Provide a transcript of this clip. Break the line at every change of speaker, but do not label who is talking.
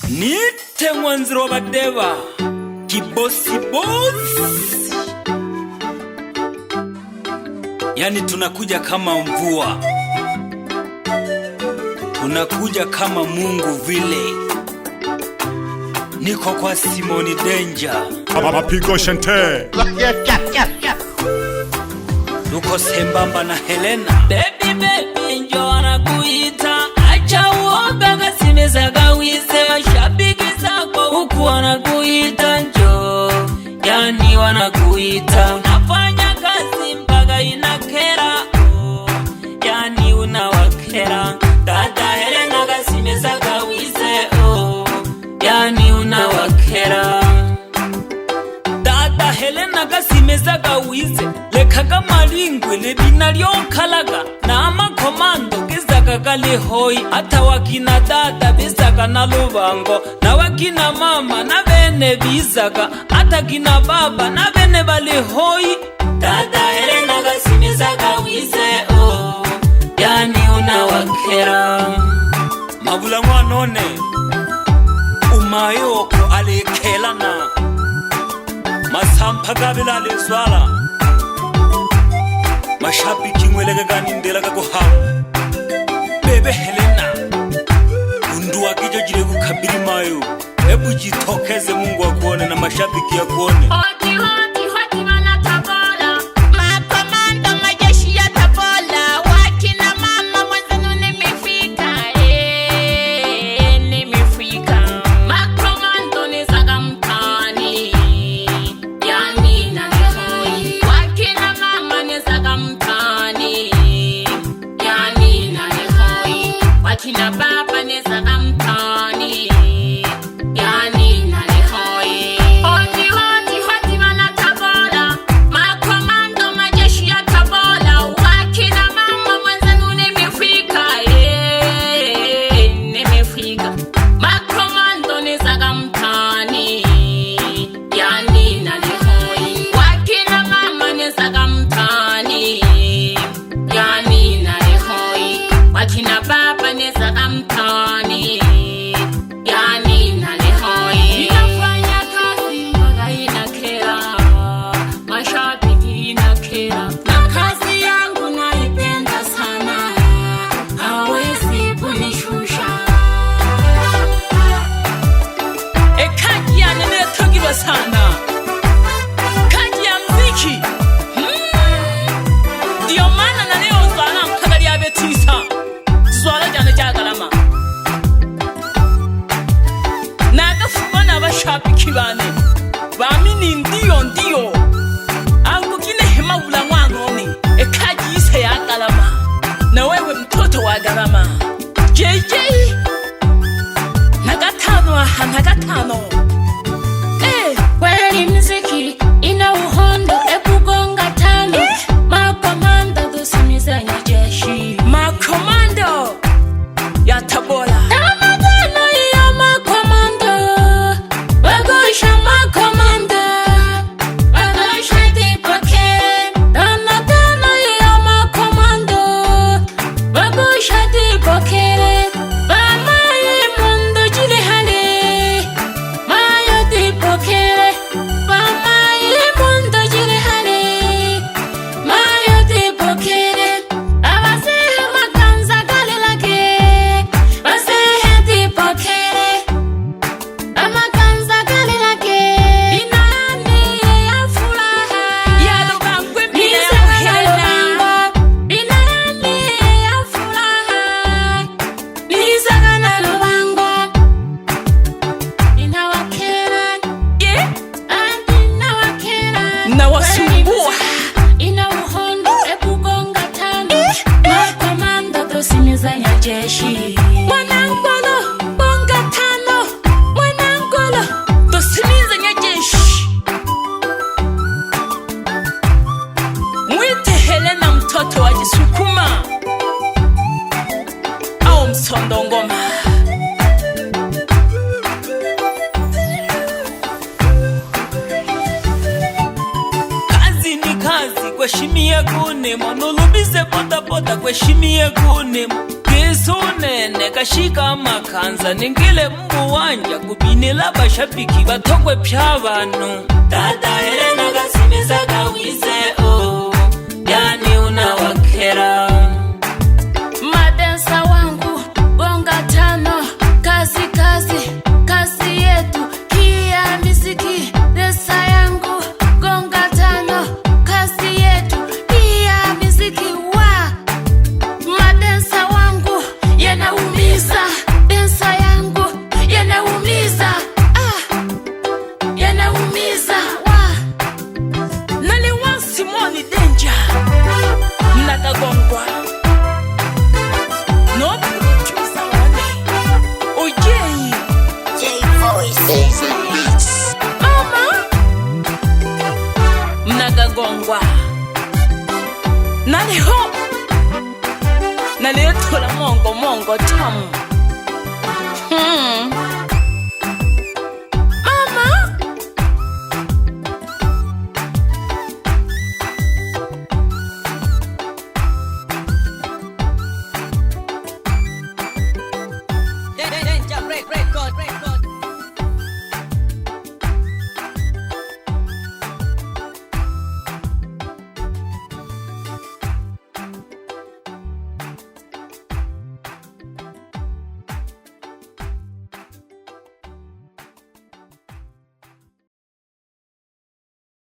Nite mwanziro badeva kibosi boss. Yani tunakuja kama mvua, tunakuja kama Mungu vile. Niko kwa Simoni Danger,
Mapigo Shante,
nuko sembamba na Helena. Baby baby njo anakuita, acha uoga kasimeza gawize. Mashabiki zako huku wanakuita njo, yani wanakuita. Unafanya kazi mpaka inakera, yani unawakera. Dada Helena kasimeza gawize, yani unawakera. Dada Helena kasimeza gawize, lekaga malingwe lebina lyonkalaga na amakomando gizaga galihoi. Hata wakina dada bizaga na lubango, na wakina mama na bene bizaga, hata kina baba na bene balihoi. Dada Helena kasimeza gawize, yani unawakera. Mabula mwanone umayoko alekelana, masampa gabila lezwala. Mashabiki mwelege gani ndelaga kuhamu. Bebe Helena undu wakija jire kukabiri mayo, hebu jitokeze Mungu akuone na mashabiki ya kuone.
Hoti hoti hoti wana Tabora, makomando majeshi ya Tabora. Wakina mama mwenzenu nimefika, nimefika. Makomando nizaga mtani, yani nalihoi. Wakina mama nizaga mtani, yani nalihoi. Wakina baba nizaga mtani, yani nalihoi. Hoti hoti hoti wana Tabora, makomando majeshi ya Tabora. Wakina mama mwenzenu nimefika, nimefika. Makomando nizaga mtani, yani nalihoi. Wakina mama nizaga mtani, yani nalihoi. Wakina baba nizaga mtani, yani nalihoi. Ninafanya kazi mpaka inakera, mashabiki inakera. Na kazi yangu naipenda sana, hawezi kunishusha.
Kaji ya nene togirwa sana, kaji ya mziki. Diyo mana na leo zwala mkagari ya betisa, zwala jane jagalama. Naga fubana bashabiki bane bamini ndiyo ndiyo. Angu kine hema ula mwanoni, kaji ise ya galama, na wewe mtoto wa galama. JJ nagatano aha nagatano.
Kweli mziki ina uhondo, kugonga tano. Makomando dusimizanya jeshi,
Makomando ya Tabora.
tamatano ya makomando. Bagosha makomando, bagosha dipoke. Tamatano ya makomando, bagosha dipoke. Bamaye mundo jile hale, mayo dipoke. Bamaye mundo jile hale, mayo dipoke. Abasehe makanza galilage, basehe dipoke. Amakanza galilage, inani ya furaha.
Yalo bangwe mine ya
Nizaga na
Helena.
lubango, inani ya furaha. Nizaga na lubango, inawakera, inawakera.
Na wasumbua.
Ina uhondo, kugonga tano. Makomando dusimizanya jeshi.
Mwanangolo bonga tano, mwanangolo dusimizanya jeshi. Mwite Helena mtoto wa Jisukuma au Msondongoma. Kazi ni kazi, kweshimie gune. Monulubize poda poda, kweshimie gune. sunene kashika makanza ningile mbu wanja kubinila bashabiki batogwe py'abantu dada Helena gasimiza gawize yani unawakera
madensa wangu bonga tano kazi kazi kazi yetu kia miziki desa yangu gonga tano kazi yetu kia miziki wa madensa wangu yanaumiza densa yangu yanaumiza yanaumiza wa naliwa Simoni Danger Nakagongwa no producer wane Ojei J-Voice Mama Nakagongwa Naliho Naliyetola mongo tamu